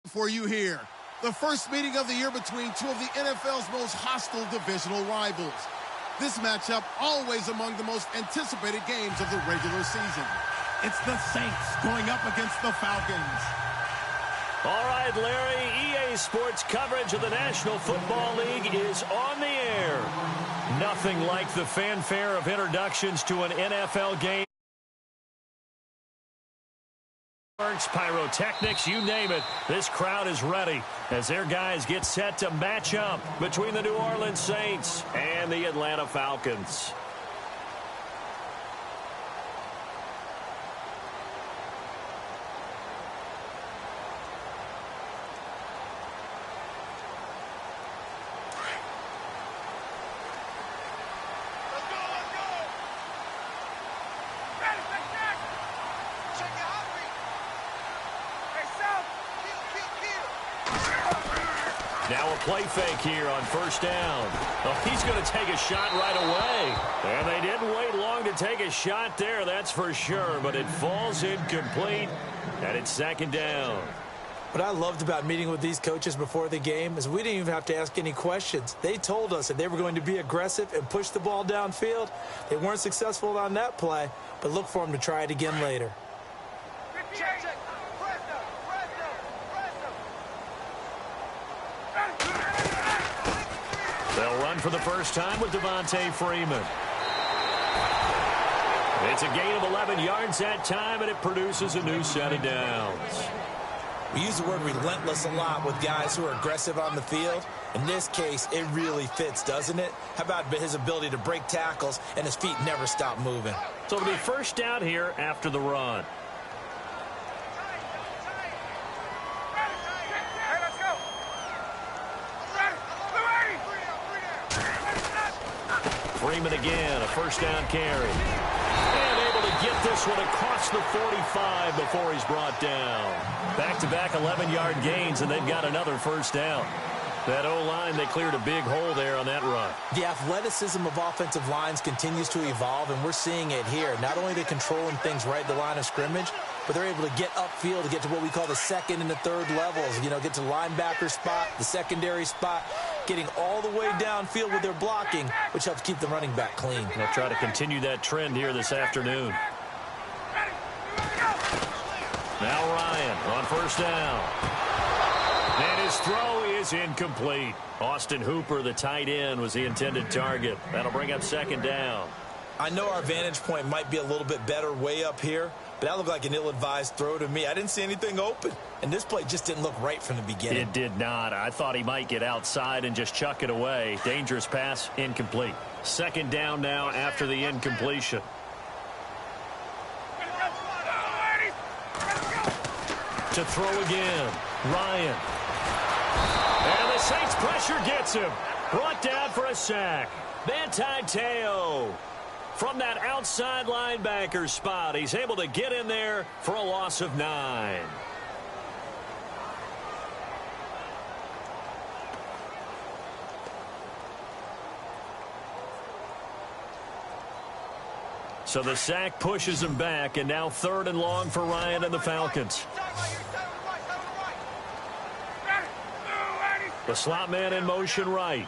For you here, the first meeting of the year between two of the NFL's most hostile divisional rivals. This matchup always among the most anticipated games of the regular season. It's the Saints going up against the Falcons. All right, Larry, EA Sports coverage of the National Football League is on the air. Nothing like the fanfare of introductions to an NFL game. Pyrotechnics, you name it, this crowd is ready as their guys get set to match up between the New Orleans Saints and the Atlanta Falcons. Now a play fake here on first down. Oh, he's going to take a shot right away. And they didn't wait long to take a shot there, that's for sure. But it falls incomplete, and it's second down. What I loved about meeting with these coaches before the game is we didn't even have to ask any questions. They told us that they were going to be aggressive and push the ball downfield. They weren't successful on that play, but look for them to try it again later. They'll run for the first time with Devontae Freeman. It's a gain of 11 yards that time, and it produces a new set of downs. We use the word relentless a lot with guys who are aggressive on the field. In this case, it really fits, doesn't it? How about his ability to break tackles and his feet never stop moving? So it'll be first down here after the run. Freeman again, a first down carry. And able to get this one across the 45 before he's brought down. Back-to-back 11-yard gains, and they've got another first down. That O-line, they cleared a big hole there on that run. The athleticism of offensive lines continues to evolve, and we're seeing it here. Not only are they controlling things right at the line of scrimmage, but they're able to get upfield to get to what we call the second and the third levels. You know, get to the linebacker spot, the secondary spot, getting all the way downfield with their blocking, which helps keep the running back clean. They'll try to continue that trend here this afternoon. Now Ryan on first down. And his throw is incomplete. Austin Hooper, the tight end, was the intended target. That'll bring up second down. I know our vantage point might be a little bit better way up here, but that looked like an ill-advised throw to me. I didn't see anything open, and this play just didn't look right from the beginning. It did not. I thought he might get outside and just chuck it away. Dangerous pass, incomplete. Second down now after the incompletion. To throw again, Ryan. And the Saints pressure gets him. Brought down for a sack. Manti Te'o. From that outside linebacker spot, he's able to get in there for a loss of 9. So the sack pushes him back, and now third and long for Ryan and the Falcons. The slot man in motion right.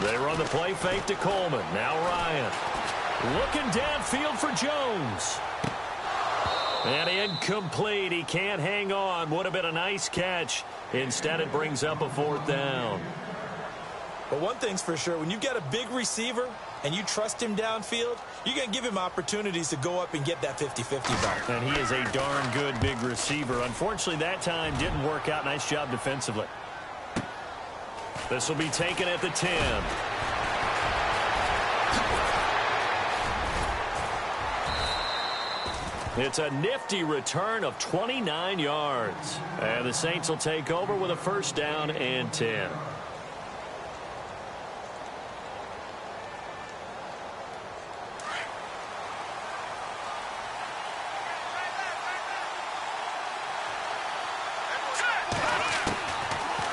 They run the play fake to Coleman. Now Ryan. Looking downfield for Jones. And incomplete. He can't hang on. Would have been a nice catch. Instead, it brings up a fourth down. But one thing's for sure, when you've got a big receiver and you trust him downfield, you're going to give him opportunities to go up and get that 50-50 ball. And he is a darn good big receiver. Unfortunately, that time didn't work out. Nice job defensively. This will be taken at the 10. It's a nifty return of 29 yards. And the Saints will take over with a first down and 10.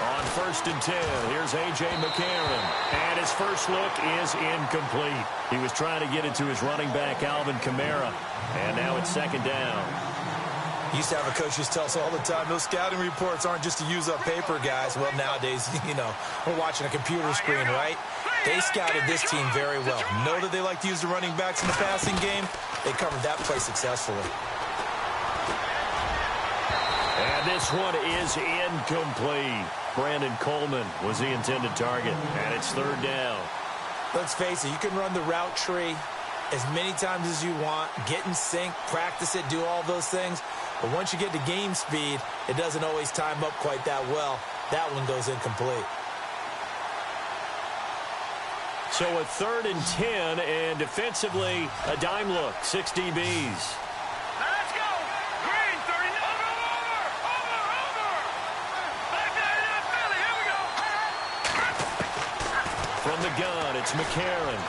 On first and 10. Here's A.J. McCarron. And his first look is incomplete. He was trying to get it to his running back, Alvin Kamara. And now it's second down. Used to have a coach who tell us all the time, those scouting reports aren't just to use up paper, guys. Well, nowadays, we're watching a computer screen, right? They scouted this team very well. Know that they like to use the running backs in the passing game. They covered that play successfully. And this one is incomplete. Brandon Coleman was the intended target, and it's third down. Let's face it, you can run the route tree as many times as you want, get in sync, practice it, do all those things. But once you get to game speed, it doesn't always time up quite that well. That one goes incomplete. So a third and 10, and defensively, a dime look, 6 DBs. Let's go! Green, 30, over! Back down in Philly, here we go! From the gun, it's McCarron.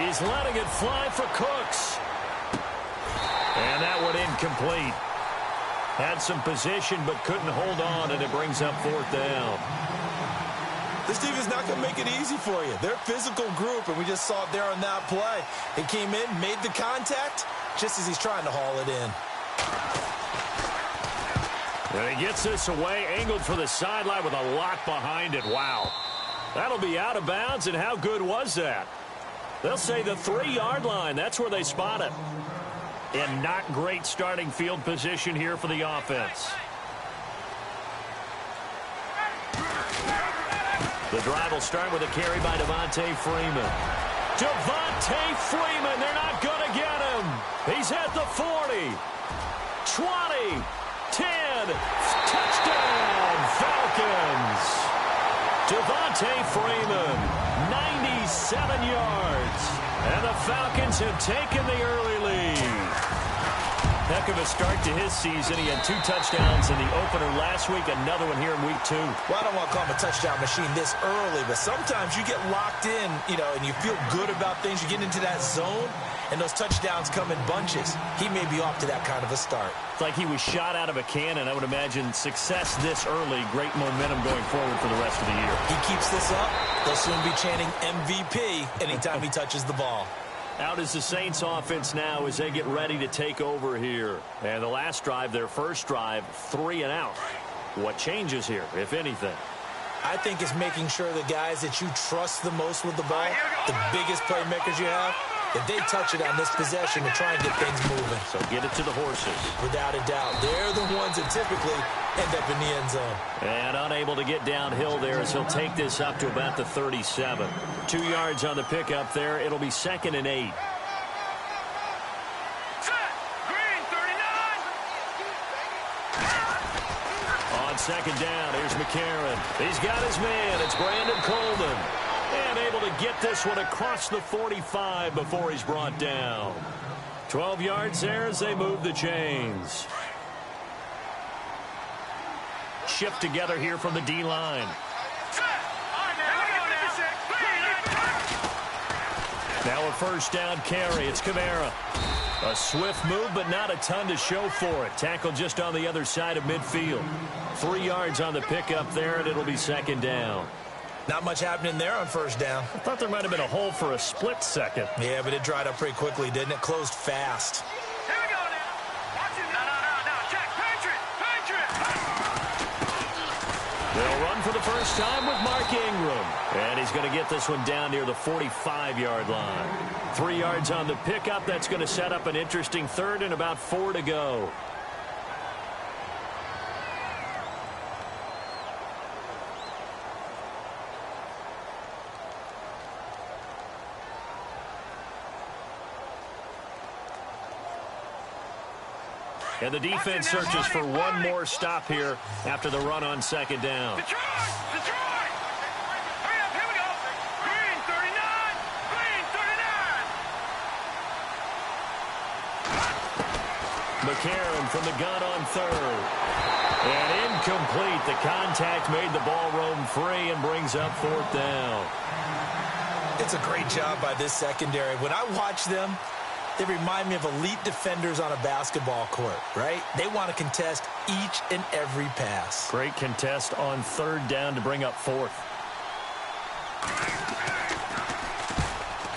He's letting it fly for Cooks. And that one incomplete. Had some position, but couldn't hold on, and it brings up fourth down. This team is not going to make it easy for you. They're a physical group, and we just saw it there on that play. He came in, made the contact, just as he's trying to haul it in. And he gets this away, angled for the sideline with a lot behind it. Wow. That'll be out of bounds, and how good was that? They'll say the 3-yard line. That's where they spot it. And not great starting field position here for the offense. The drive will start with a carry by Devontae Freeman. Devontae Freeman, they're not going to get him. He's at the 40, 20, 10, touchdown, Falcons. Devontae Freeman, 97 yards. And the Falcons have taken the early lead. Heck of a start to his season. He had 2 touchdowns in the opener last week, another one here in week 2. Well, I don't want to call him a touchdown machine this early, but sometimes you get locked in, and you feel good about things. You get into that zone, and those touchdowns come in bunches. He may be off to that kind of a start. It's like he was shot out of a cannon. I would imagine success this early, great momentum going forward for the rest of the year. He keeps this up, they'll soon be chanting MVP anytime he touches the ball. Out is the Saints offense now as they get ready to take over here. And the last drive, their first drive, 3 and out. What changes here, if anything? I think it's making sure the guys that you trust the most with the ball, the biggest playmakers you have, that they touch it on this possession to try and get things moving. So get it to the horses. Without a doubt. They're the ones that typically end up in the end zone. And unable to get downhill there as he'll take this up to about the 37. 2 yards on the pickup there. It'll be 2nd and 8. Green, 39! On second down, here's McCarron. He's got his man. It's Brandon Coleman. And able to get this one across the 45 before he's brought down. 12 yards there as they move the chains. Shift together here from the D-line. Now a first down carry. It's Kamara. A swift move, but not a ton to show for it. Tackled just on the other side of midfield. 3 yards on the pickup there, and it'll be second down. Not much happening there on first down. I thought there might have been a hole for a split second. Yeah, but it dried up pretty quickly, didn't it? Closed fast. Here we go now. Watch it. No. Check. Patriot. They'll run for the first time with Mark Ingram. And he's going to get this one down near the 45-yard line. 3 yards on the pickup. That's going to set up an interesting third and about 4 to go. And the defense searches for one more stop here after the run on second down. Detroit! Hurry up, here we go. Green, 39! Green, 39! McCarron from the gun on third. And incomplete. The contact made the ball roam free and brings up fourth down. It's a great job by this secondary. When I watch them, They remind me of elite defenders on a basketball court, right? They want to contest each and every pass. Great contest on third down to bring up fourth.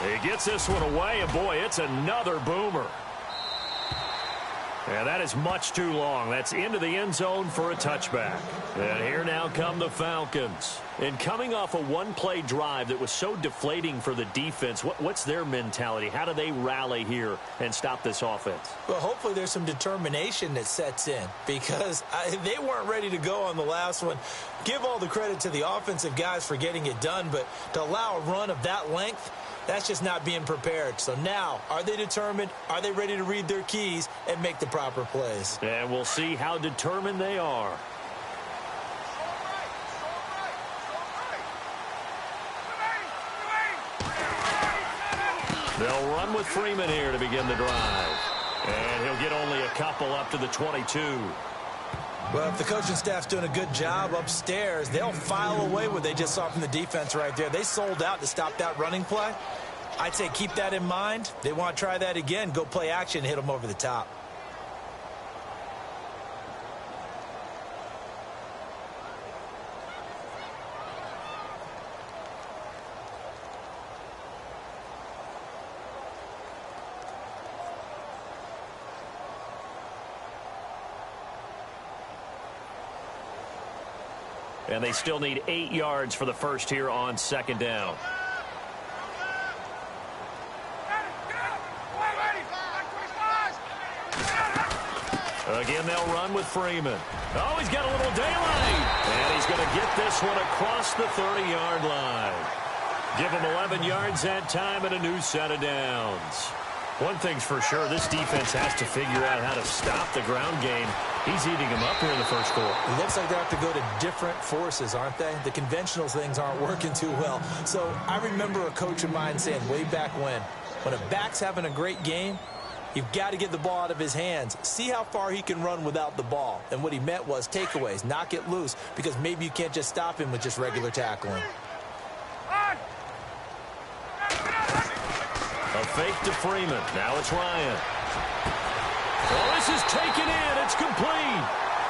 He gets this one away, and boy, it's another boomer. And that is much too long. That's into the end zone for a touchback. And here now come the Falcons. And coming off a one-play drive that was so deflating for the defense, what's their mentality? How do they rally here and stop this offense? Well, hopefully there's some determination that sets in because they weren't ready to go on the last one. Give all the credit to the offensive guys for getting it done, but to allow a run of that length, that's just not being prepared. So now, are they determined? Are they ready to read their keys and make the proper plays? And we'll see how determined they are. They'll run with Freeman here to begin the drive. And he'll get only a couple up to the 22. Well, if the coaching staff's doing a good job upstairs, they'll file away what they just saw from the defense right there. They sold out to stop that running play. I'd say keep that in mind. They want to try that again. Go play action, hit them over the top. And they still need 8 yards for the first here on second down. Again, they'll run with Freeman. Oh, he's got a little daylight. And he's going to get this one across the 30-yard line. Give him 11 yards that time and a new set of downs. One thing's for sure, this defense has to figure out how to stop the ground game. He's eating them up here in the first quarter. It looks like they have to go to different forces, aren't they? The conventional things aren't working too well. So I remember a coach of mine saying way back when a back's having a great game, you've got to get the ball out of his hands. See how far he can run without the ball. And what he meant was takeaways, knock it loose, because maybe you can't just stop him with just regular tackling. A fake to Freeman. Now it's Ryan. Well, this is taken in. It's complete.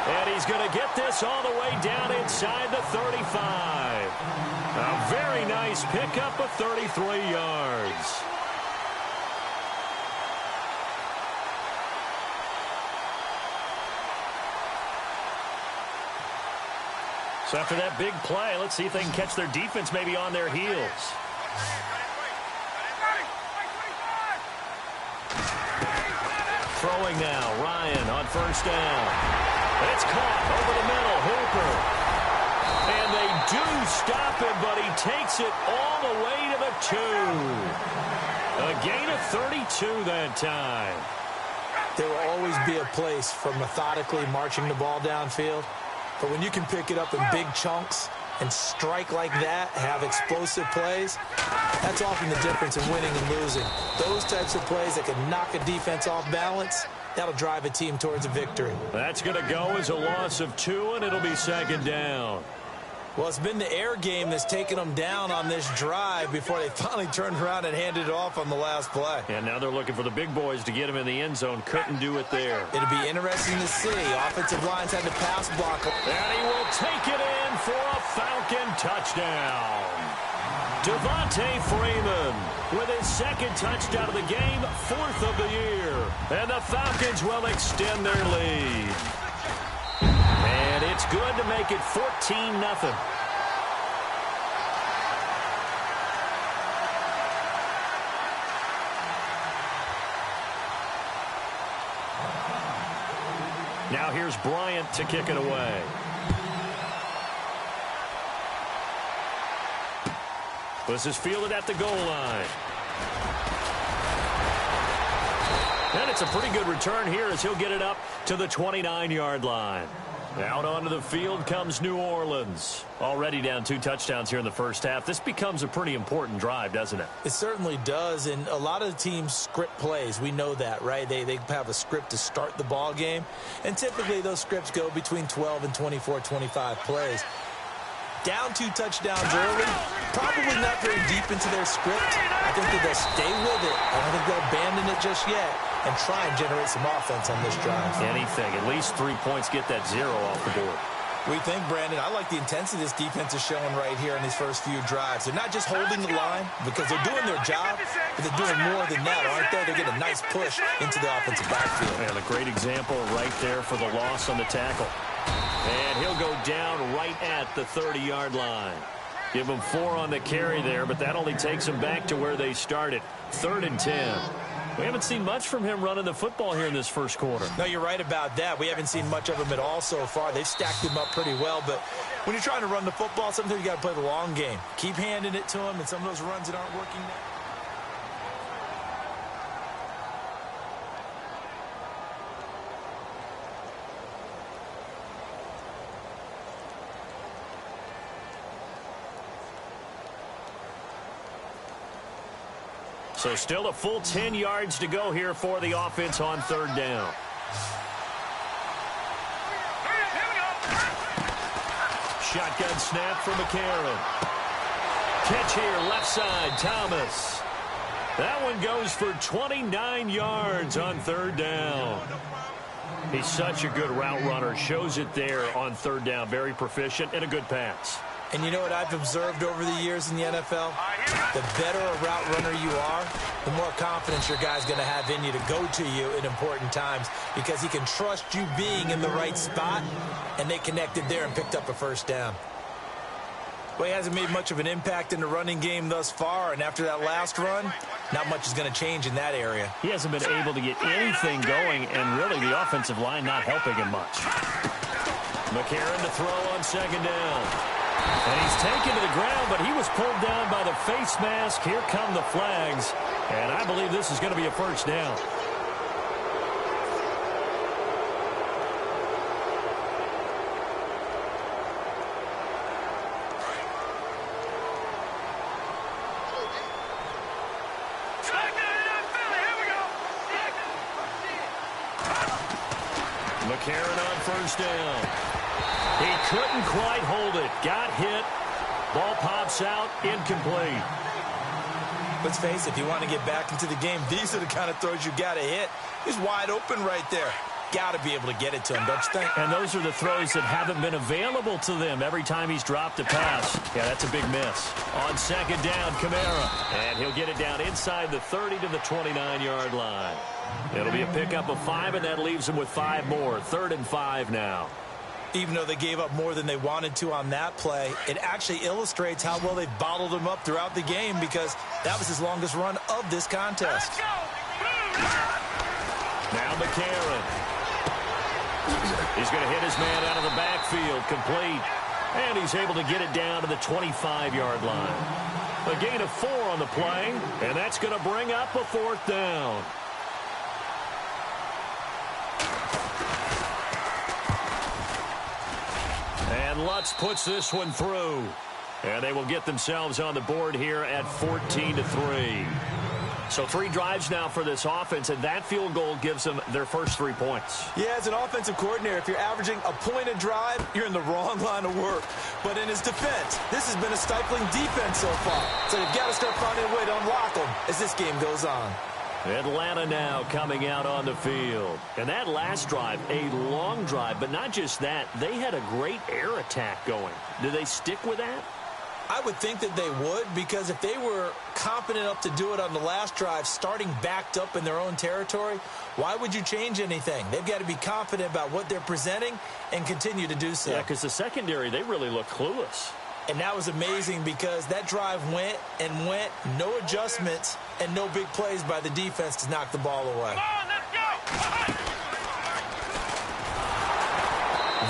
And he's going to get this all the way down inside the 35. A very nice pickup of 33 yards. So after that big play, let's see if they can catch their defense maybe on their heels. Throwing now, Ryan on first down. It's caught over the middle, Hooper. And they do stop him, but he takes it all the way to the 2. A gain of 32 that time. There will always be a place for methodically marching the ball downfield. But when you can pick it up in big chunks and strike like that, have explosive plays, that's often the difference in winning and losing. Those types of plays that can knock a defense off balance, that'll drive a team towards a victory. That's going to go as a loss of 2, and it'll be second down. Well, it's been the air game that's taken them down on this drive before they finally turned around and handed it off on the last play. And now they're looking for the big boys to get him in the end zone. Couldn't do it there. It'll be interesting to see. Offensive lines had to pass block. And he will take it in for a Falcon touchdown. Devontae Freeman with his second touchdown of the game, 4th of the year. And the Falcons will extend their lead. And it's good to make it 14-0. Now here's Bryant to kick it away. This is fielded at the goal line. And it's a pretty good return here as he'll get it up to the 29-yard line. Out onto the field comes New Orleans. Already down 2 touchdowns here in the first half. This becomes a pretty important drive, doesn't it? It certainly does, and a lot of the teams script plays. We know that, right? They have a script to start the ball game, and typically those scripts go between 12 and 24, 25 plays. Down 2 touchdowns early, probably not very deep into their script. I think that they'll stay with it. I don't think they'll abandon it just yet and try and generate some offense on this drive. Anything. At least 3 points, get that 0 off the board. We think, Brandon, I like the intensity this defense is showing right here in these first few drives. They're not just holding the line because they're doing their job, but they're doing more than that, aren't they? They're getting a nice push into the offensive backfield. And a great example right there for the loss on the tackle. And he'll go down right at the 30-yard line. Give him 4 on the carry there, but that only takes him back to where they started. 3rd and 10. We haven't seen much from him running the football here in this first quarter. No, you're right about that. We haven't seen much of him at all so far. They've stacked him up pretty well, but when you're trying to run the football, sometimes you got to play the long game. Keep handing it to him, and some of those runs that aren't working now. So still a full 10 yards to go here for the offense on 3rd down. Shotgun snap for McCarron. Catch here, left side, Thomas. That one goes for 29 yards on 3rd down. He's such a good route runner. Shows it there on 3rd down. Very proficient and a good pass. And you know what I've observed over the years in the NFL? The better a route runner you are, the more confidence your guy's going to have in you to go to you in important times because he can trust you being in the right spot, and they connected there and picked up a 1st down. Well, he hasn't made much of an impact in the running game thus far, and after that last run, not much is going to change in that area. He hasn't been able to get anything going, and really the offensive line not helping him much. McCarron to throw on 2nd down. And he's taken to the ground, but he was pulled down by the face mask. Here come the flags, and I believe this is going to be a 1st down. McCarron on 1st down. He couldn't quite hold it. Got hit. Ball pops out. Incomplete. Let's face it, if you want to get back into the game, these are the kind of throws you got to hit. He's wide open right there. Got to be able to get it to him, don't you think? And those are the throws that haven't been available to them every time he's dropped a pass. Yeah, that's a big miss. On 2nd down, Kamara. And he'll get it down inside the 30 to the 29-yard line. It'll be a pickup of 5, and that leaves him with 5 more. 3rd and 5 now. Even though they gave up more than they wanted to on that play, it actually illustrates how well they've bottled him up throughout the game because that was his longest run of this contest. Now McCarron. He's going to hit his man out of the backfield, complete. And he's able to get it down to the 25-yard line. A gain of 4 on the play, and that's going to bring up a 4th down. And Lutz puts this one through. And they will get themselves on the board here at 14-3. So 3 drives now for this offense, and that field goal gives them their first 3 points. Yeah, as an offensive coordinator, if you're averaging a point a drive, you're in the wrong line of work. But in his defense, this has been a stifling defense so far. So you've got to start finding a way to unlock them as this game goes on. Atlanta now coming out on the field. And that last drive, a long drive, but not just that. They had a great air attack going. Do they stick with that? I would think that they would, because if they were competent enough to do it on the last drive, starting backed up in their own territory, why would you change anything? They've got to be confident about what they're presenting and continue to do so. Yeah, because the secondary, they really look clueless. And that was amazing because that drive went and went, no adjustments, and no big plays by the defense to knock the ball away. Come on, let's go!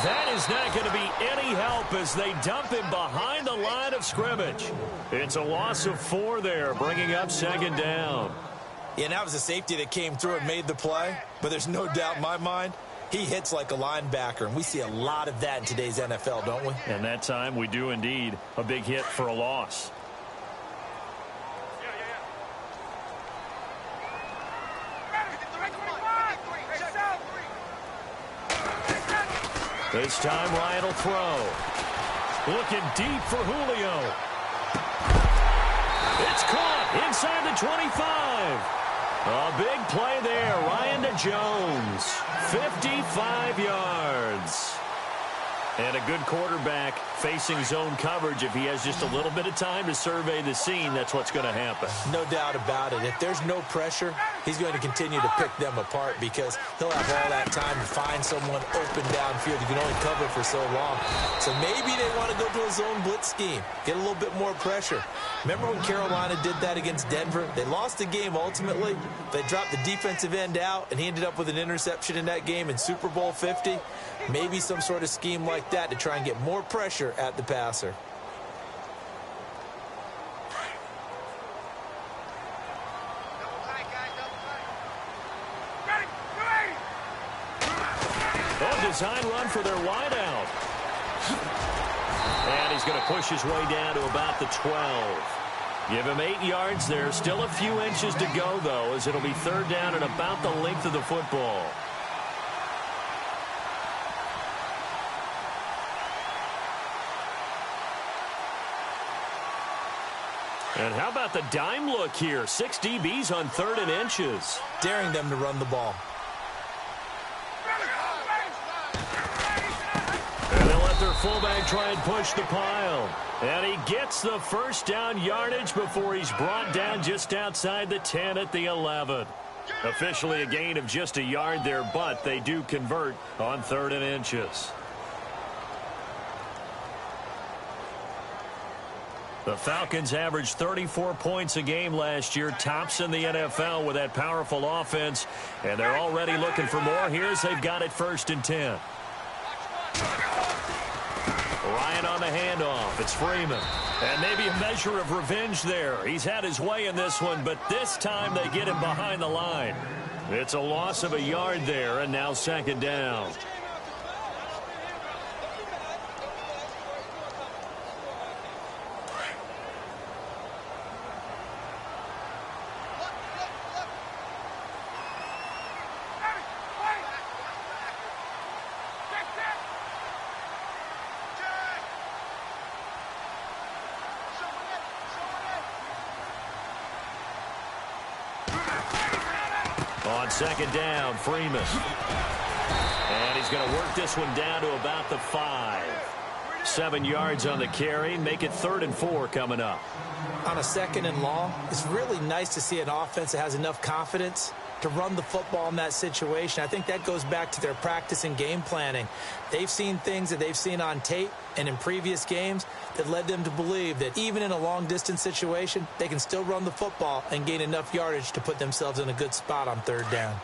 That is not going to be any help as they dump him behind the line of scrimmage. It's a loss of 4 there, bringing up 2nd down. Yeah, and that was a safety that came through and made the play, but there's no doubt in my mind, he hits like a linebacker, and we see a lot of that in today's NFL, don't we? And that time we do indeed. A big hit for a loss. This time Ryan will throw. Looking deep for Julio. It's caught inside the 25. A big play there. Ryan to Jones. 55 yards. And a good quarterback facing zone coverage. If he has just a little bit of time to survey the scene, that's what's going to happen. No doubt about it. If there's no pressure, he's going to continue to pick them apart because he'll have all that time to find someone open downfield. You can only cover for so long. So maybe they want to go to a zone blitz scheme, get a little bit more pressure. Remember when Carolina did that against Denver? They lost the game ultimately. They dropped the defensive end out, and he ended up with an interception in that game in Super Bowl 50. Maybe some sort of scheme like that to try and get more pressure at the passer. Design run for their wideout. And he's going to push his way down to about the 12. Give him 8 yards there. Still a few inches to go, though, as it'll be third down and about the length of the football. And how about the dime look here? 6 DBs on 3rd and inches. Daring them to run the ball. And they'll let their fullback try and push the pile. And he gets the first down yardage before he's brought down just outside the 10 at the 11. Officially a gain of just a yard there, but they do convert on 3rd and inches. The Falcons averaged 34 points a game last year, tops in the NFL with that powerful offense, and they're already looking for more. Here's they've got it 1st and 10. Ryan on the handoff. It's Freeman. And maybe a measure of revenge there. He's had his way in this one, but this time they get him behind the line. It's a loss of a yard there, and now 2nd down. On 2nd down, Freeman. And he's going to work this one down to about the 5. 7 yards on the carry. Make it 3rd and 4 coming up. On a 2nd and long, it's really nice to see an offense that has enough confidence to run the football in that situation. I think that goes back to their practice and game planning. They've seen things that they've seen on tape and in previous games that led them to believe that even in a long-distance situation, they can still run the football and gain enough yardage to put themselves in a good spot on 3rd down.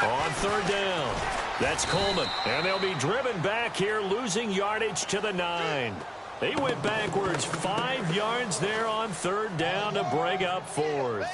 On 3rd down, that's Coleman. And they'll be driven back here, losing yardage to the 9. They went backwards 5 yards there on 3rd down to bring up 4th.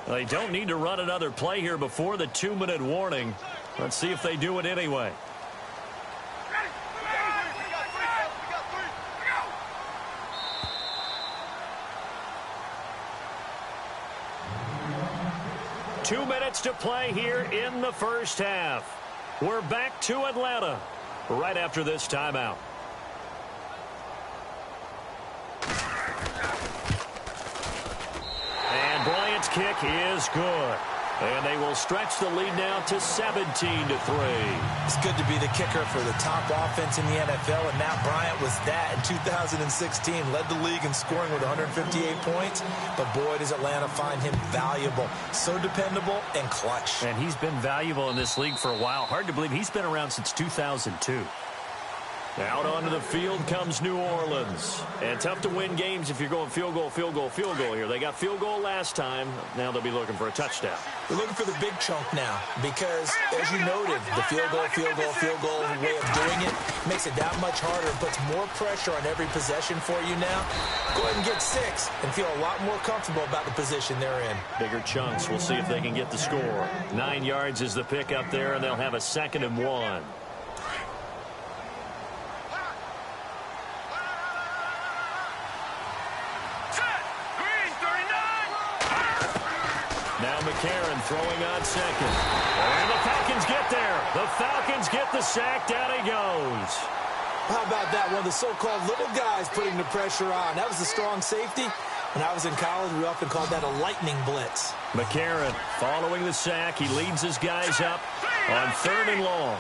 They don't need to run another play here before the 2-minute warning. Let's see if they do it anyway. 2 minutes to play here in the first half. We're back to Atlanta right after this timeout. And Bryant's kick is good. And they will stretch the lead now to 17-3. It's good to be the kicker for the top offense in the NFL, and Matt Bryant was that in 2016. Led the league in scoring with 158 points, but boy, does Atlanta find him valuable. So dependable and clutch. And he's been valuable in this league for a while. Hard to believe he's been around since 2002. Out onto the field comes New Orleans. And tough to win games if you're going field goal, field goal, field goal here. They got field goal last time. Now they'll be looking for a touchdown. They're looking for the big chunk now because, as you noted, the field goal way of doing it makes it that much harder, puts more pressure on every possession for you now. Go ahead and get 6 and feel a lot more comfortable about the position they're in. Bigger chunks. We'll see if they can get the score. 9 yards is the pick up there, and they'll have a 2nd and 1. Now McCarron throwing on 2nd. And the Falcons get there. The Falcons get the sack. Down he goes. How about that? One of the so-called little guys putting the pressure on. That was a strong safety. When I was in college, we often called that a lightning blitz. McCarron following the sack. He leads his guys up on 3rd and long.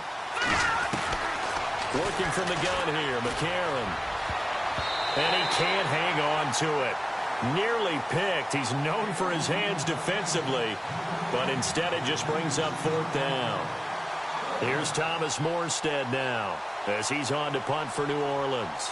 Working from the gun here, McCarron. And he can't hang on to it. Nearly picked. He's known for his hands defensively, but instead it just brings up 4th down. Here's Thomas Morstead now as he's on to punt for New Orleans.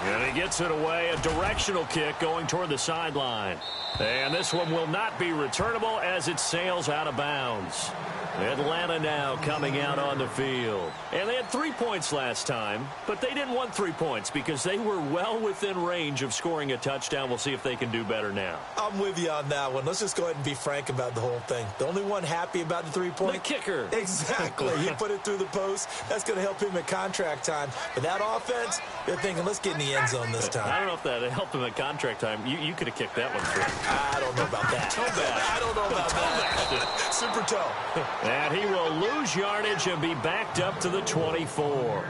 And he gets it away, a directional kick going toward the sideline. And this one will not be returnable as it sails out of bounds. Atlanta now coming out on the field. And they had 3 points last time, but they didn't want 3 points because they were well within range of scoring a touchdown. We'll see if they can do better now. I'm with you on that one. Let's just go ahead and be frank about the whole thing. The only one happy about the 3-point? The kicker. Exactly. You put it through the post. That's going to help him at contract time. But that offense, they're thinking, let's get in the end zone this time. I don't know if that helped him at contract time. You could have kicked that one through. I don't know about that. Toe bash. I don't know about that. Super toe. And he will lose yardage and be backed up to the 24.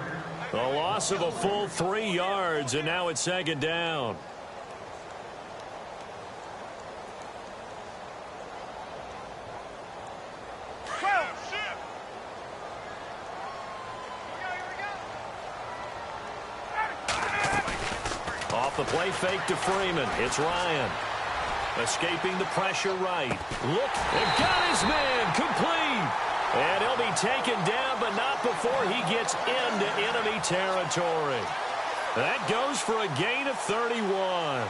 A loss of a full 3 yards, and now it's 2nd down. Off the play fake to Freeman. It's Ryan. Escaping the pressure right. Look, and got his man complete. And he'll be taken down, but not before he gets into enemy territory. That goes for a gain of 31.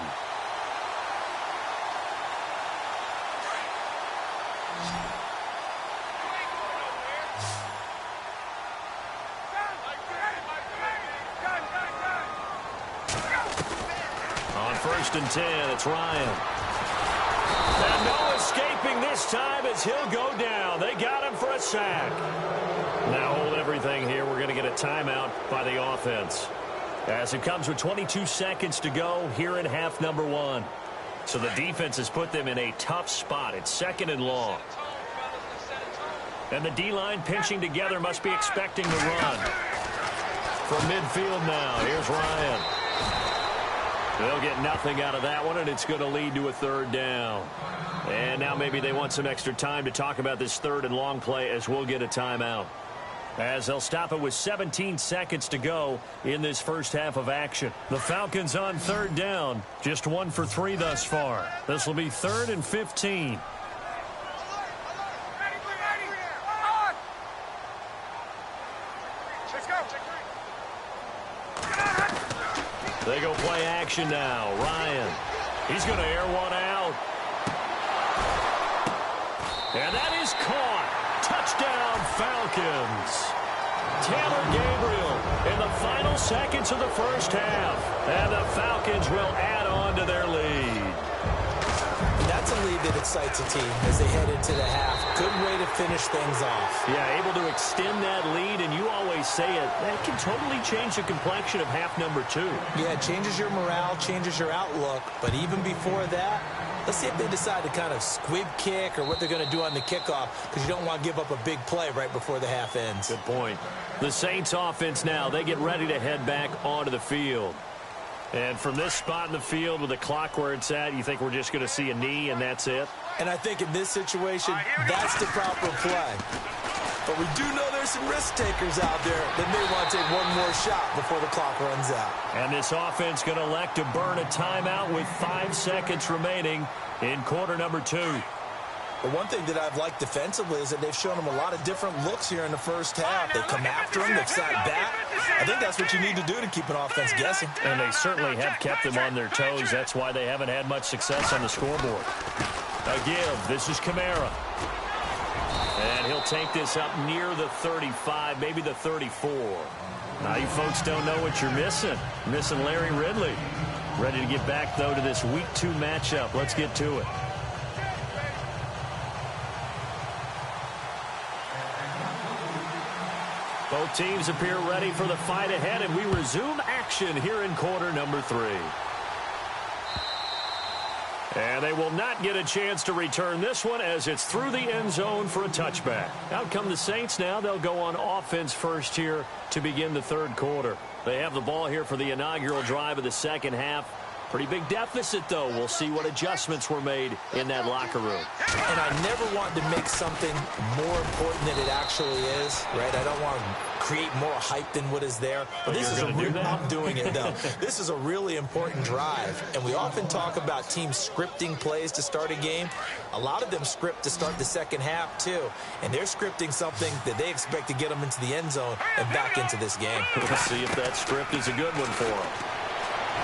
On 1st and 10, it's Ryan. And no escaping this time as he'll go down. They got him for a sack. Now hold everything here. We're going to get a timeout by the offense. As it comes with 22 seconds to go here in half number 1. So the defense has put them in a tough spot. It's 2nd and long. And the D-line pinching together must be expecting the run. From midfield now, here's Ryan. They'll get nothing out of that one, and it's going to lead to a 3rd down. And now maybe they want some extra time to talk about this 3rd and long play as we'll get a timeout. As they'll stop it with 17 seconds to go in this first half of action. The Falcons on 3rd down, just 1 for 3 thus far. This will be 3rd and 15. They go play action now. Ryan. He's going to air one out. And that is caught. Touchdown, Falcons. Taylor Gabriel in the final seconds of the first half. And the Falcons will add on to their lead. That's a lead that excites a team as they head into the half. Good way to finish things off. Yeah, able to extend that lead, and you always say it, that can totally change the complexion of half number 2. Yeah, it changes your morale, changes your outlook. But even before that, let's see if they decide to kind of squib kick or what they're going to do on the kickoff, because you don't want to give up a big play right before the half ends. Good point. The Saints offense now, they get ready to head back onto the field. And from this spot in the field with the clock where it's at, you think we're just going to see a knee and that's it? And I think in this situation, that's the proper play. But we do know there's some risk takers out there that may want to take one more shot before the clock runs out. And this offense going to elect to burn a timeout with 5 seconds remaining in quarter number 2. But one thing that I've liked defensively is that they've shown them a lot of different looks here in the first half. They come after them, they've sat back. I think that's what you need to do to keep an offense guessing. And they certainly have kept them on their toes. That's why they haven't had much success on the scoreboard. Again, this is Kamara. And he'll take this up near the 35, maybe the 34. Now you folks don't know what you're missing. Missing Larry Ridley. Ready to get back, though, to this Week 2 matchup. Let's get to it. Both teams appear ready for the fight ahead, and we resume action here in quarter number 3. And they will not get a chance to return this one as it's through the end zone for a touchback. Out come the Saints now. They'll go on offense first here to begin the third quarter. They have the ball here for the inaugural drive of the second half. Pretty big deficit, though. We'll see what adjustments were made in that locker room. And I never want to make something more important than it actually is, right? I don't want to create more hype than what is there. But this is I'm doing it, though. This is a really important drive. And we often talk about teams scripting plays to start a game. A lot of them script to start the second half, too. And they're scripting something that they expect to get them into the end zone and back into this game. We'll see if that script is a good one for them.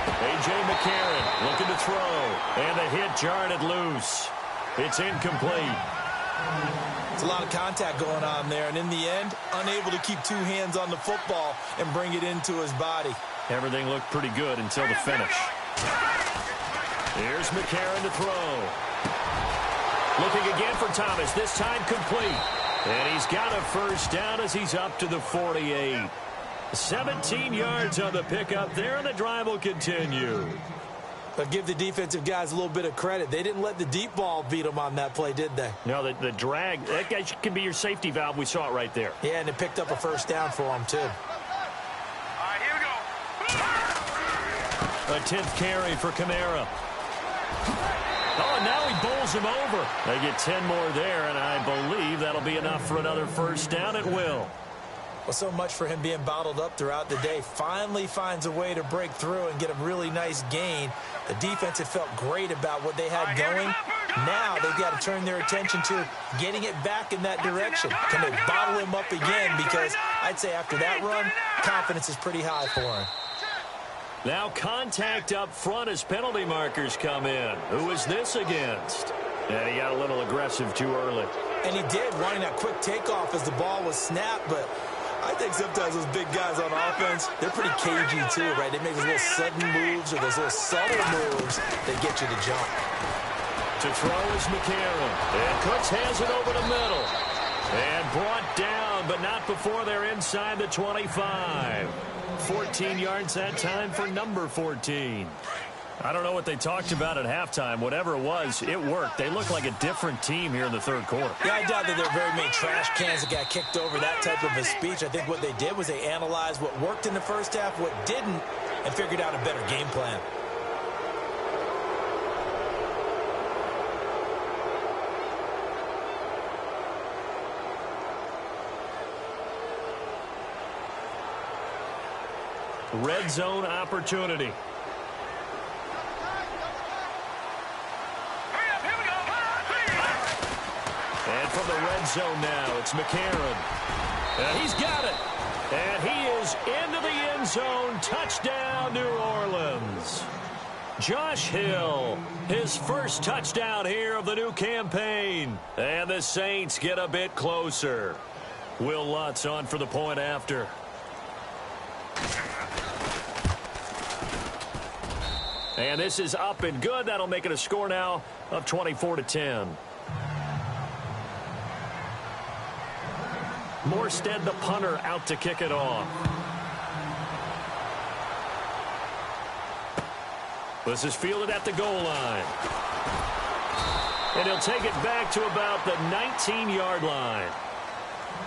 A.J. McCarron looking to throw. And the hit jarred it loose. It's incomplete. It's a lot of contact going on there. And in the end, unable to keep 2 hands on the football and bring it into his body. Everything looked pretty good until the finish. Here's McCarron to throw. Looking again for Thomas. This time complete. And he's got a first down as he's up to the 48. 17 yards on the pickup there, and the drive will continue. But give the defensive guys a little bit of credit. They didn't let the deep ball beat them on that play, did they? No, the drag, that guy could be your safety valve. We saw it right there. Yeah, and it picked up a first down for them, too. All right, here we go. A 10th carry for Kamara. Oh, and now he bowls him over. They get 10 more there, and I believe that'll be enough for another first down. It will. Well, so much for him being bottled up throughout the day. Finally finds a way to break through and get a really nice gain. The defense had felt great about what they had going. Now they've got to turn their attention to getting it back in that direction. Can they bottle him up again? Because I'd say after that run, confidence is pretty high for him. Now contact up front as penalty markers come in. Who is this against? And he got a little aggressive too early. And he did, wanting that quick takeoff as the ball was snapped, but I think sometimes those big guys on offense, they're pretty cagey too, right? They make those little sudden moves or those little subtle moves that get you to jump. To throw is McCarron. And Cooks has it over the middle. And brought down, but not before they're inside the 25. 14 yards that time for number 14. I don't know what they talked about at halftime. Whatever it was, it worked. They look like a different team here in the third quarter. Yeah, I doubt that there are very many trash cans that got kicked over, that type of a speech. I think what they did was they analyzed what worked in the first half, what didn't, and figured out a better game plan. Red zone opportunity. And from the red zone now, it's McCarron. And he's got it. And he is into the end zone. Touchdown, New Orleans. Josh Hill, his first touchdown here of the new campaign. And the Saints get a bit closer. Will Lutz on for the point after. And this is up and good. That'll make it a score now of 24-10. Morstead, the punter, out to kick it off. This is fielded at the goal line. And he'll take it back to about the 19-yard line.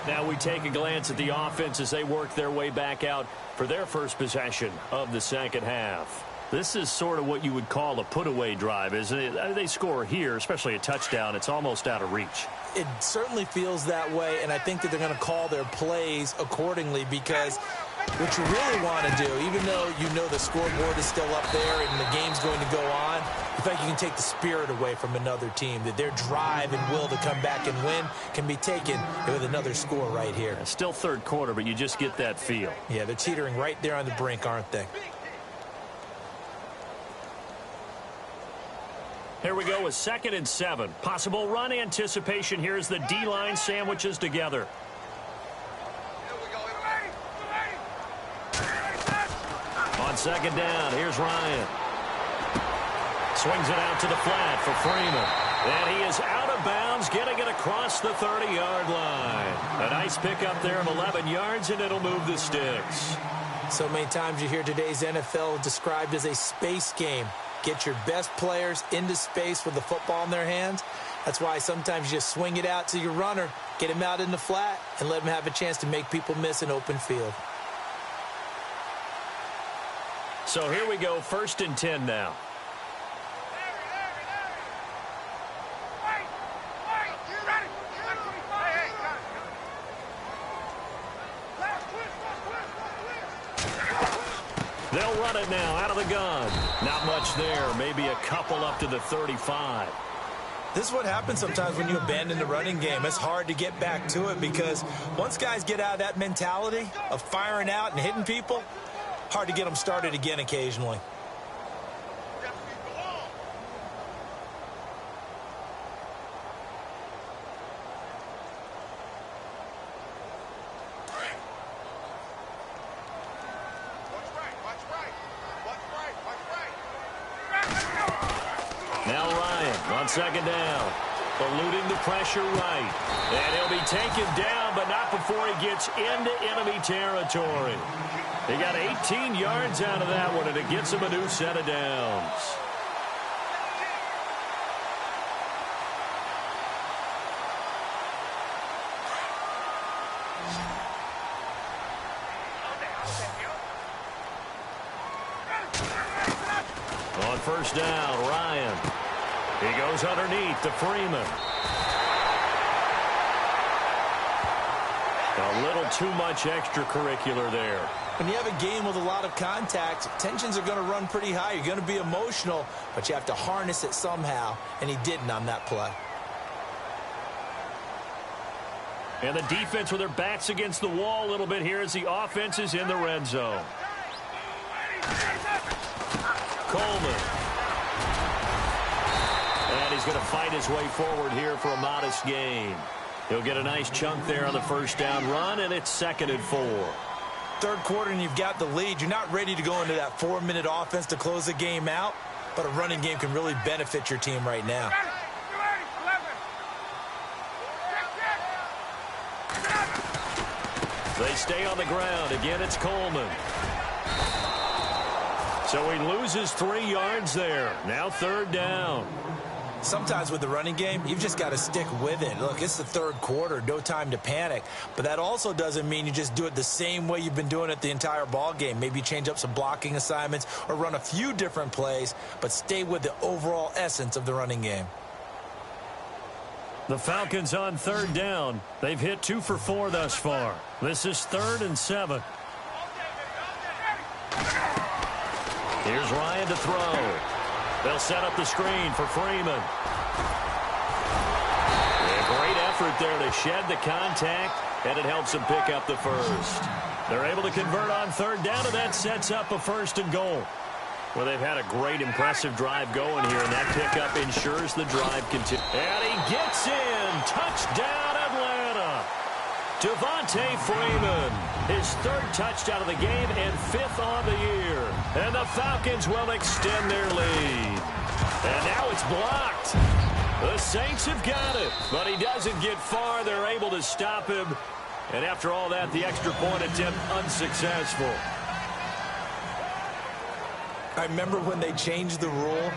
Now we take a glance at the offense as they work their way back out for their first possession of the second half. This is sort of what you would call a put-away drive, isn't it? They score here, especially a touchdown. It's almost out of reach. It certainly feels that way, and I think that they're going to call their plays accordingly because what you really want to do, even though you know the scoreboard is still up there and the game's going to go on, you think you can take the spirit away from another team, that their drive and will to come back and win can be taken with another score right here. Still third quarter, but you just get that feel. Yeah, they're teetering right there on the brink, aren't they? Here we go with 2nd and 7. Possible run anticipation here as the D-line sandwiches together. On 2nd down, here's Ryan. Swings it out to the flat for Freeman. And he is out of bounds, getting it across the 30-yard line. A nice pickup there of 11 yards, and it'll move the sticks. So many times you hear today's NFL described as a space game. Get your best players into space with the football in their hands. That's why sometimes you just swing it out to your runner, get him out in the flat, and let him have a chance to make people miss an open field. So here we go, 1st and 10 now. They'll run it now out of the gun. Not much there. Maybe a couple up to the 35. This is what happens sometimes when you abandon the running game. It's hard to get back to it because once guys get out of that mentality of firing out and hitting people, hard to get them started again occasionally. Now Ryan on 2nd down. Eluding the pressure right. And he'll be taken down, but not before he gets into enemy territory. They got 18 yards out of that one, and it gets him a new set of downs. On 1st down, Ryan. He goes underneath to Freeman. A little too much extracurricular there. When you have a game with a lot of contact, tensions are going to run pretty high. You're going to be emotional, but you have to harness it somehow, and he didn't on that play. And the defense with their backs against the wall a little bit here as the offense is in the red zone. Coleman. And he's going to fight his way forward here for a modest gain. He'll get a nice chunk there on the 1st down run, and it's 2nd and 4. Third quarter and you've got the lead. You're not ready to go into that 4-minute offense to close the game out, but a running game can really benefit your team right now. They stay on the ground. Again, it's Coleman. So he loses 3 yards there. Now 3rd down. Sometimes with the running game, you've just got to stick with it. Look, it's the third quarter, no time to panic. But that also doesn't mean you just do it the same way you've been doing it the entire ball game. Maybe change up some blocking assignments or run a few different plays, but stay with the overall essence of the running game. The Falcons on 3rd down. They've hit 2 for 4 thus far. This is 3rd and 7. Here's Ryan to throw. They'll set up the screen for Freeman. A great effort there to shed the contact, and it helps them pick up the first. They're able to convert on 3rd down, and that sets up a 1st and goal. Well, they've had a great, impressive drive going here, and that pickup ensures the drive continues. And he gets in. Touchdown, Atlanta. Devontae Freeman, his 3rd touchdown of the game and 5th on the year. And the Falcons will extend their lead. And now it's blocked. The Saints have got it, but he doesn't get far. They're able to stop him. And after all that, the extra point attempt unsuccessful. I remember when they changed the rule,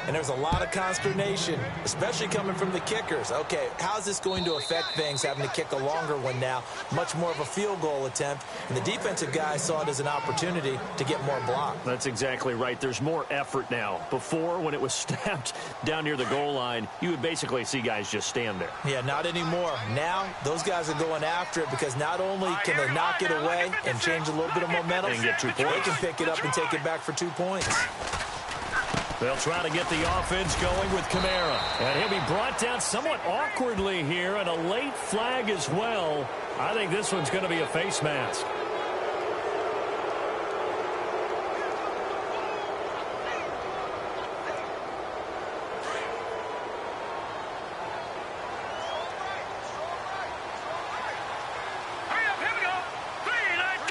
and there was a lot of consternation, especially coming from the kickers. Okay, how's this going to affect things, having to kick a longer one now, much more of a field goal attempt, and the defensive guys saw it as an opportunity to get more block. That's exactly right. There's more effort now. Before, when it was snapped down near the goal line, you would basically see guys just stand there. Yeah, not anymore. Now, those guys are going after it because not only can they knock it away and change a little bit of momentum, and get 2 points. They can pick it up and take it back for 2 points. They'll try to get the offense going with Kamara. And he'll be brought down somewhat awkwardly here, and a late flag as well. I think this one's going to be a face mask. Hurry up, here we go. 319.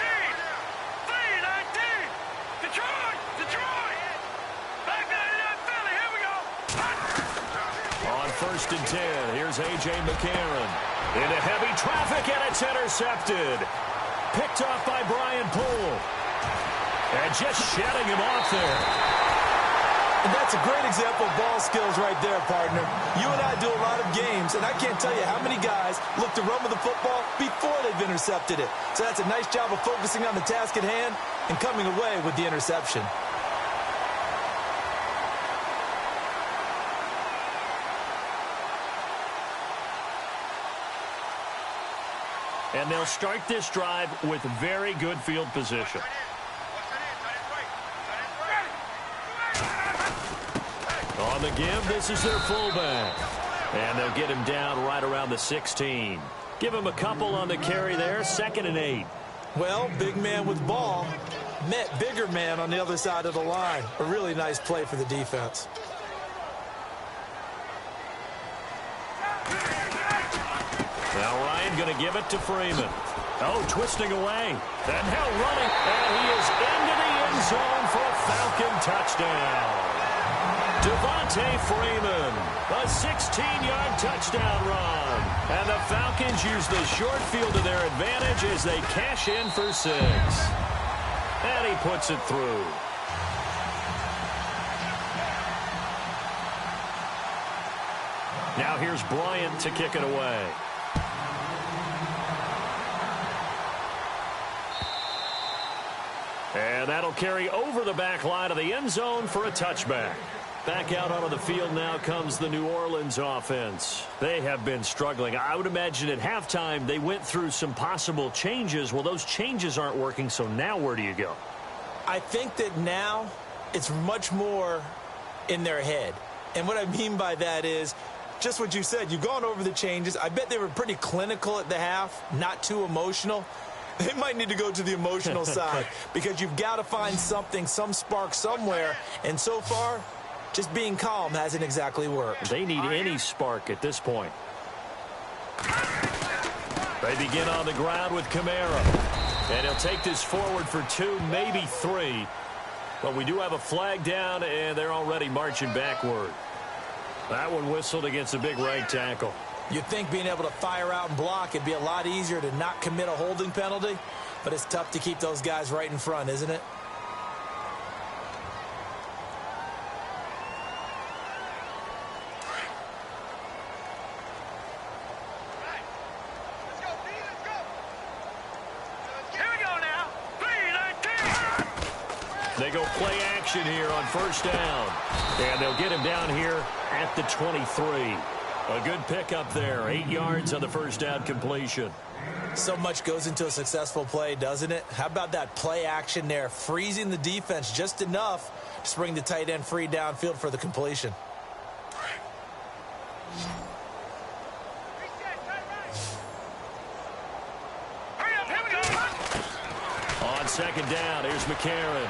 319. Detroit. Detroit. Back down in that Philly. Here we go. On 1st and 10, here's A.J. McCarron. Into heavy traffic, and it's intercepted. Picked off by Brian Poole. And just shedding him off there. And that's a great example of ball skills right there, partner. You and I do a lot of games, and I can't tell you how many guys look to run with the football before they've intercepted it. So that's a nice job of focusing on the task at hand and coming away with the interception. And they'll start this drive with very good field position. On the give, this is their fullback. And they'll get him down right around the 16. Give him a couple on the carry there, 2nd and 8. Well, big man with ball met bigger man on the other side of the line. A really nice play for the defense. Now Ryan going to give it to Freeman. Oh, twisting away. And now running. And he is into the end zone for a Falcon touchdown. Devontae Freeman, a 16-yard touchdown run. And the Falcons use the short field to their advantage as they cash in for 6. And he puts it through. Now here's Bryant to kick it away. And that'll carry over the back line of the end zone for a touchback. Back out onto the field now comes the New Orleans offense. They have been struggling. I would imagine at halftime they went through some possible changes. Well, those changes aren't working, so now where do you go? I think that now it's much more in their head. And what I mean by that is just what you said. You've gone over the changes. I bet they were pretty clinical at the half, not too emotional. They might need to go to the emotional side because you've got to find something, some spark somewhere. And so far, just being calm hasn't exactly worked. They need any spark at this point. They begin on the ground with Kamara. And he'll take this forward for 2, maybe 3. But we do have a flag down, and they're already marching backward. That one whistled against a big right tackle. You'd think being able to fire out and block, it'd be a lot easier to not commit a holding penalty. But it's tough to keep those guys right in front, isn't it? They go play action here on 1st down. And they'll get him down here at the 23. A good pickup there. 8 yards on the 1st down completion. So much goes into a successful play, doesn't it? How about that play action there? Freezing the defense just enough to bring the tight end free downfield for the completion. On 2nd down, here's McCarron.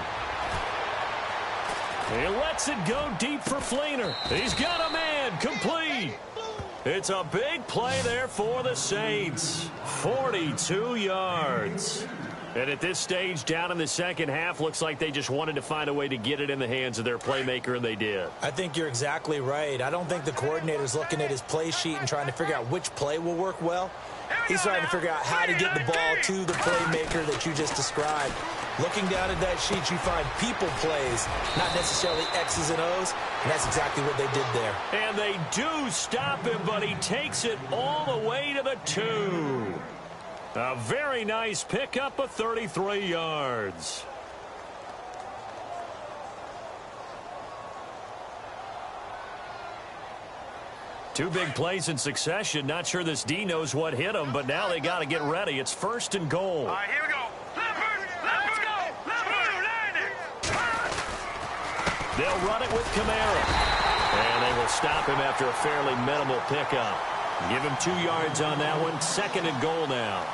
He lets it go deep for Fleener. He's got a man, complete. It's a big play there for the Saints. 42 yards. And at this stage, down in the second half, looks like they just wanted to find a way to get it in the hands of their playmaker, and they did. I think you're exactly right. I don't think the coordinator's looking at his play sheet and trying to figure out which play will work well. He's trying to figure out how to get the ball to the playmaker that you just described. Looking down at that sheet, you find people plays, not necessarily X's and O's, and that's exactly what they did there. And they do stop him, but he takes it all the way to the 2. A very nice pickup of 33 yards. Two big plays in succession. Not sure this D knows what hit him, but now they got to get ready. It's 1st and goal. All right, here we go. Let's go. They'll run it with Kamara. And they will stop him after a fairly minimal pickup. Give him 2 yards on that one. 2nd and goal now.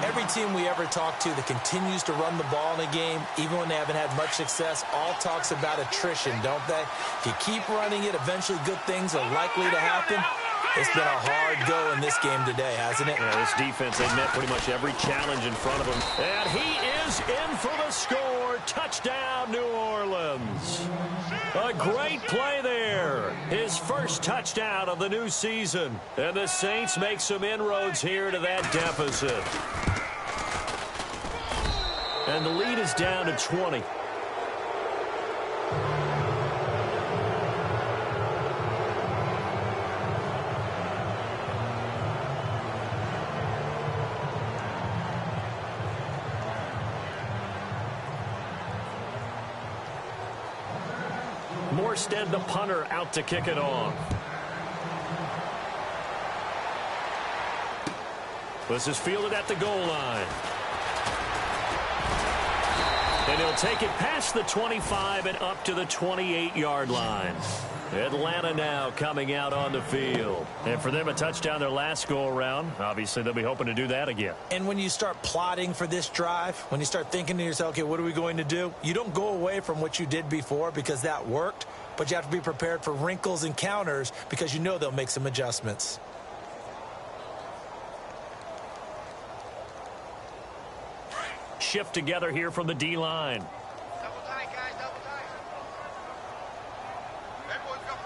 Every team we ever talk to that continues to run the ball in a game, even when they haven't had much success, all talks about attrition, don't they? If you keep running it, eventually good things are likely to happen. It's been a hard go in this game today, hasn't it? Yeah, this defense, they met pretty much every challenge in front of them. And he is in for the score. Touchdown, New Orleans. A great play there. His first touchdown of the new season. And the Saints make some inroads here to that deficit. And the lead is down to 20. Morstead, the punter, out to kick it off. This is fielded at the goal line. And he'll take it past the 25 and up to the 28-yard line. Atlanta now coming out on the field. And for them, a touchdown their last go-around. Obviously, they'll be hoping to do that again. And when you start plotting for this drive, when you start thinking to yourself, okay, what are we going to do? You don't go away from what you did before because that worked, but you have to be prepared for wrinkles and counters because you know they'll make some adjustments. Shift together here from the D-line. Double tight, guys, double tight. That boy's got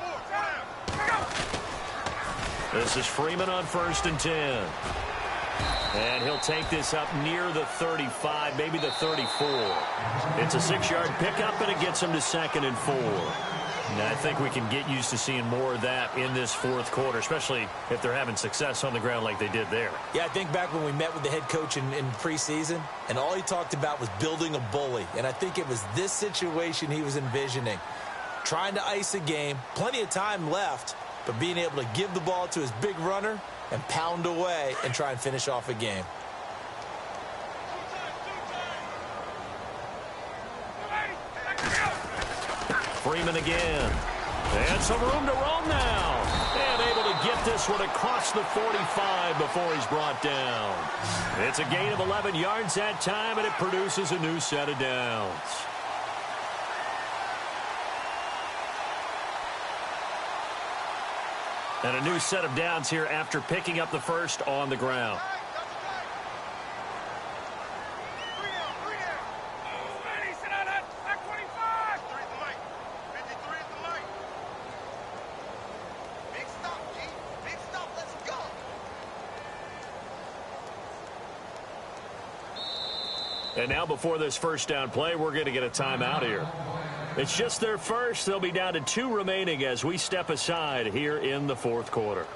4. This is Freeman on 1st and 10. And he'll take this up near the 35, maybe the 34. It's a 6-yard pickup, and it gets him to 2nd and 4. And I think we can get used to seeing more of that in this 4th quarter, especially if they're having success on the ground like they did there. Yeah, I think back when we met with the head coach in preseason, and all he talked about was building a bully. And I think it was this situation he was envisioning. Trying to ice a game, plenty of time left, but being able to give the ball to his big runner and pound away and try and finish off a game. Freeman again. And some room to roam now. And able to get this one across the 45 before he's brought down. It's a gain of 11 yards that time, and it produces a new set of downs. And a new set of downs here after picking up the first on the ground. And now before this first down play, we're going to get a timeout here. It's just their first. They'll be down to 2 remaining as we step aside here in the 4th quarter.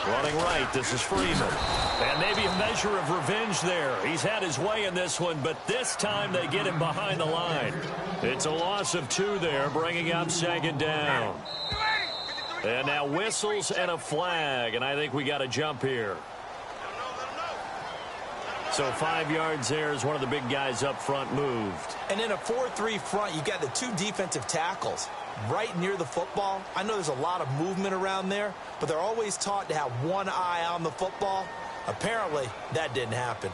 Running right, this is Freeman. And maybe a measure of revenge there. He's had his way in this one, but this time they get him behind the line. It's a loss of 2 there, bringing up 2nd down. And now whistles and a flag, and I think we got a jump here. So 5 yards there as one of the big guys up front moved. And in a 4-3 front, you got the 2 defensive tackles right near the football. I know there's a lot of movement around there, but they're always taught to have one eye on the football. Apparently, that didn't happen.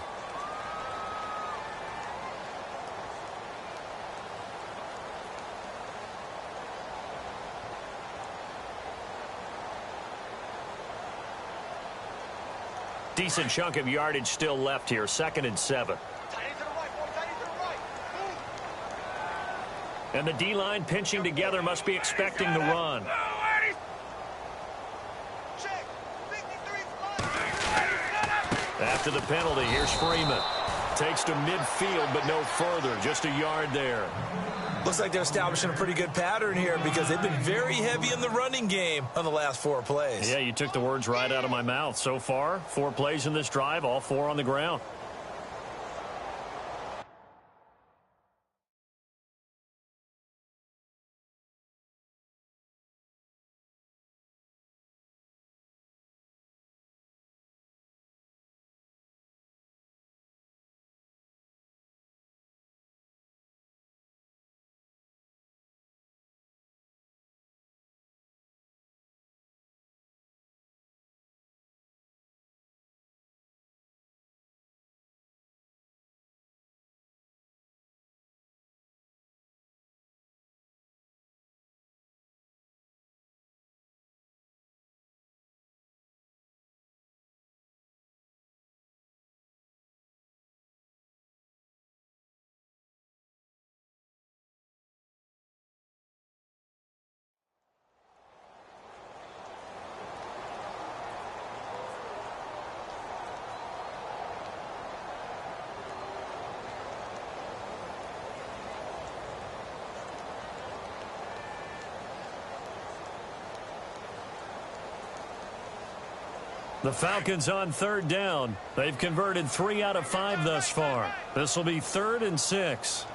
Decent chunk of yardage still left here. 2nd and 7. And the D-line pinching together must be expecting the run. After the penalty, here's Freeman. Takes to midfield, but no further. Just a yard there. Looks like they're establishing a pretty good pattern here because they've been very heavy in the running game on the last 4 plays. Yeah, you took the words right out of my mouth. So far, 4 plays in this drive, all 4 on the ground. The Falcons on 3rd down. They've converted 3 out of 5 thus far. This will be 3rd and 6.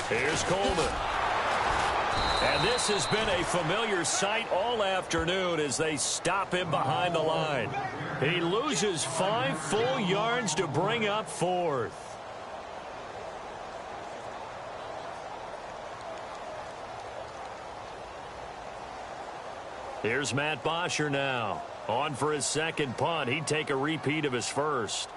Here's Coleman. And this has been a familiar sight all afternoon as they stop him behind the line. He loses 5 full yards to bring up 4th. Here's Matt Bosher now. On for his 2nd punt. He'd take a repeat of his 1st.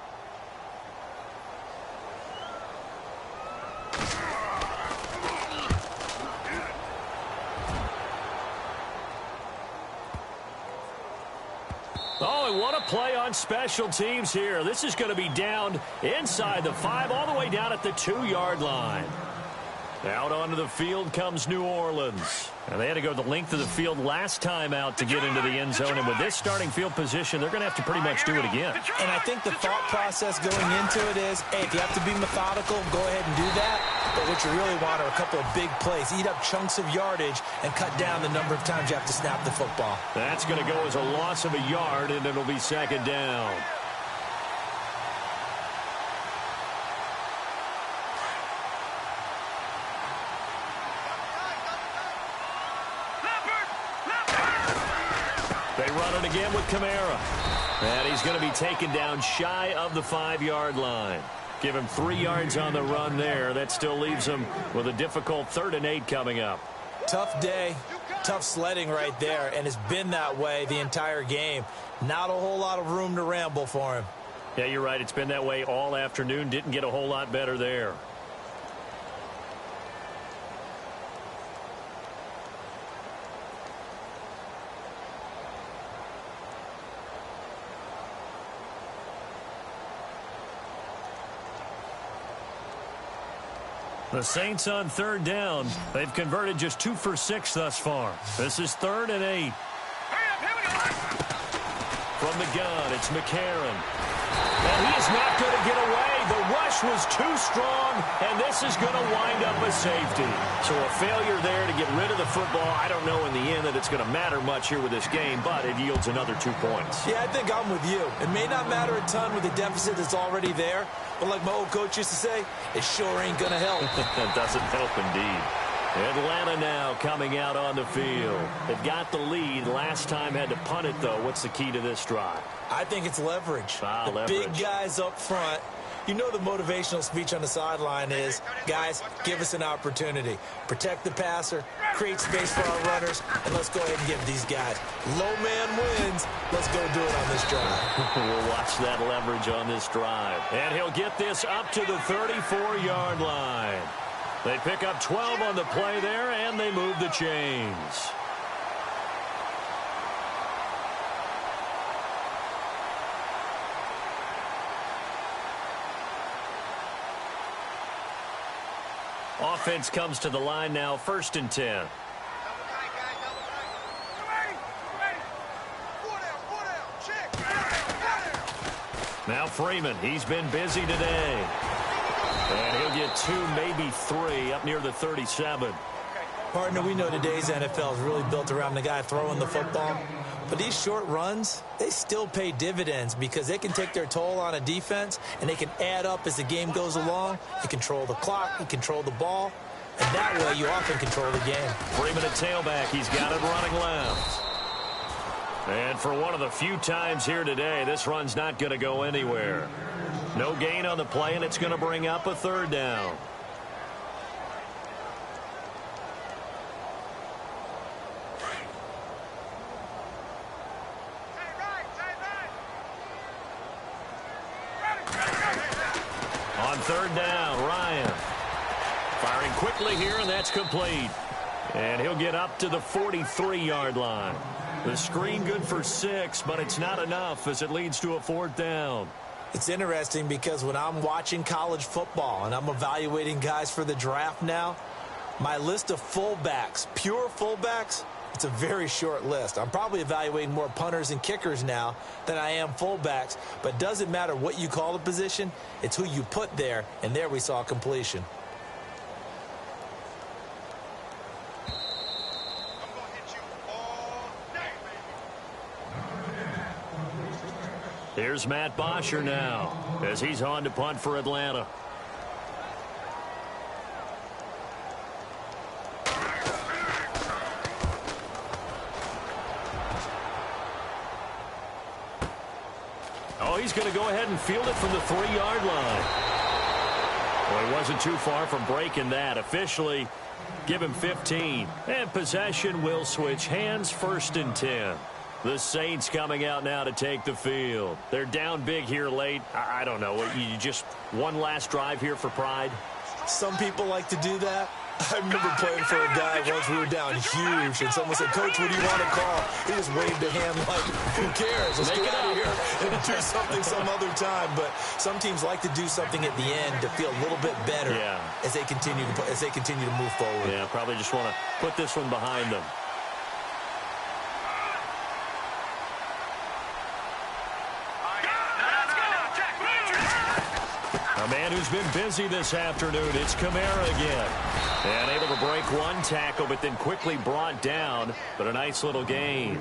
Oh, and what a play on special teams here. This is going to be down inside the 5, all the way down at the 2-yard line. Out onto the field comes New Orleans. And they had to go the length of the field last time out to get into the end zone. And with this starting field position, they're going to have to pretty much do it again. And I think the thought process going into it is, hey, if you have to be methodical, go ahead and do that. But what you really want are a couple of big plays. Eat up chunks of yardage and cut down the number of times you have to snap the football. That's going to go as a loss of a yard, and it'll be 2nd down. They run it again with Kamara. And he's going to be taken down shy of the 5-yard line. Give him 3 yards on the run there. That still leaves him with a difficult 3rd and 8 coming up. Tough day, tough sledding right there, and it's been that way the entire game. Not a whole lot of room to ramble for him. Yeah, you're right. It's been that way all afternoon. Didn't get a whole lot better there. The Saints on 3rd down. They've converted just 2 for 6 thus far. This is 3rd and 8. From the gun, it's McCarron. And he is not going to get away. The rush was too strong, and this is going to wind up a safety. So a failure there to get rid of the football. I don't know in the end that it's going to matter much here with this game, but it yields another 2 points. Yeah, I think I'm with you. It may not matter a ton with the deficit that's already there, but like my old coach used to say, it sure ain't going to help. It doesn't help indeed. Atlanta now coming out on the field. They've got the lead. Last time had to punt it, though. What's the key to this drive? I think it's leverage. Leverage. Big guys up front. You know the motivational speech on the sideline is, guys, give us an opportunity. Protect the passer, create space for our runners, and let's go ahead and give these guys. Low man wins. Let's go do it on this drive. We'll watch that leverage on this drive. And he'll get this up to the 34-yard line. They pick up 12 on the play there, and they move the chains. offense comes to the line now, 1st and 10. Now Freeman, he's been busy today. And he'll get 2, maybe 3 up near the 37. Partner, we know today's NFL is really built around the guy throwing the football. But these short runs, they still pay dividends because they can take their toll on a defense and they can add up as the game goes along. You control the clock, you control the ball, and that way you often control the game. Freeman at tailback, he's got it running left. And for one of the few times here today, this run's not going to go anywhere. No gain on the play, and it's going to bring up a 3rd down. On 3rd down, Ryan. Firing quickly here, and that's complete. And he'll get up to the 43-yard line. The screen good for 6, but it's not enough as it leads to a 4th down. It's interesting because when I'm watching college football and I'm evaluating guys for the draft now, my list of fullbacks, pure fullbacks, it's a very short list. I'm probably evaluating more punters and kickers now than I am fullbacks, but it doesn't matter what you call the position, it's who you put there, and there we saw completion. Here's Matt Bosher now as he's on to punt for Atlanta. Oh, he's going to go ahead and field it from the 3-yard line. Well, he wasn't too far from breaking that. Officially, give him 15. And possession will switch hands, 1st and 10. The Saints coming out now to take the field. They're down big here late. I don't know. You just one last drive here for pride? Some people like to do that. I remember playing for a guy once we were down huge, and someone said, "Coach, what do you want to call?" He just waved a hand like, "Who cares? Let's get out of here and do something some other time." But some teams like to do something at the end to feel a little bit better as they continue to move forward. Yeah, probably just want to put this one behind them. A man who's been busy this afternoon, it's Kamara again. And able to break one tackle, but then quickly brought down. But a nice little gain.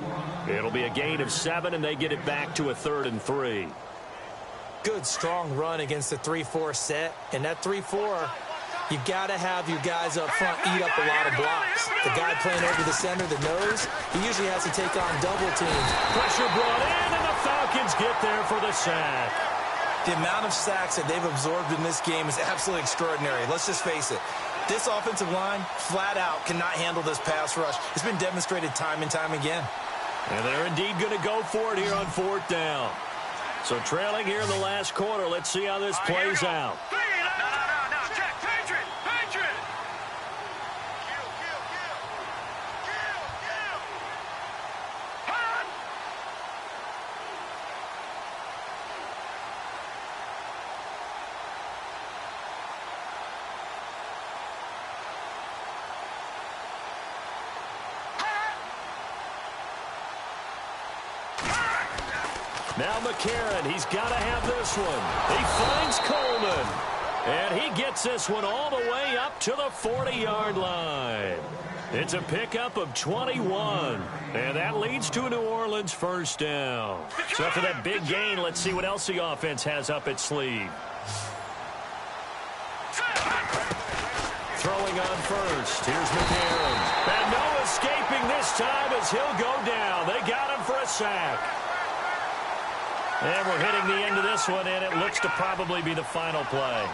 It'll be a gain of 7, and they get it back to a 3rd and 3. Good, strong run against the 3-4 set. And that 3-4, you've got to have your guys up front eat up a lot of blocks. The guy playing over the center, the nose, he usually has to take on double teams. Pressure brought in, and the Falcons get there for the sack. The amount of sacks that they've absorbed in this game is absolutely extraordinary. Let's just face it. This offensive line, flat out, cannot handle this pass rush. It's been demonstrated time and time again. And they're indeed going to go for it here on 4th down. So trailing here in the last quarter, let's see how this plays out. Now McCarron, he's got to have this one. He finds Coleman. And he gets this one all the way up to the 40-yard line. It's a pickup of 21. And that leads to a New Orleans 1st down. So after that big gain, let's see what else the offense has up its sleeve. Throwing on first. Here's McCarron. And no escaping this time as he'll go down. They got him for a sack. And we're hitting the end of this one, and it looks to probably be the final play.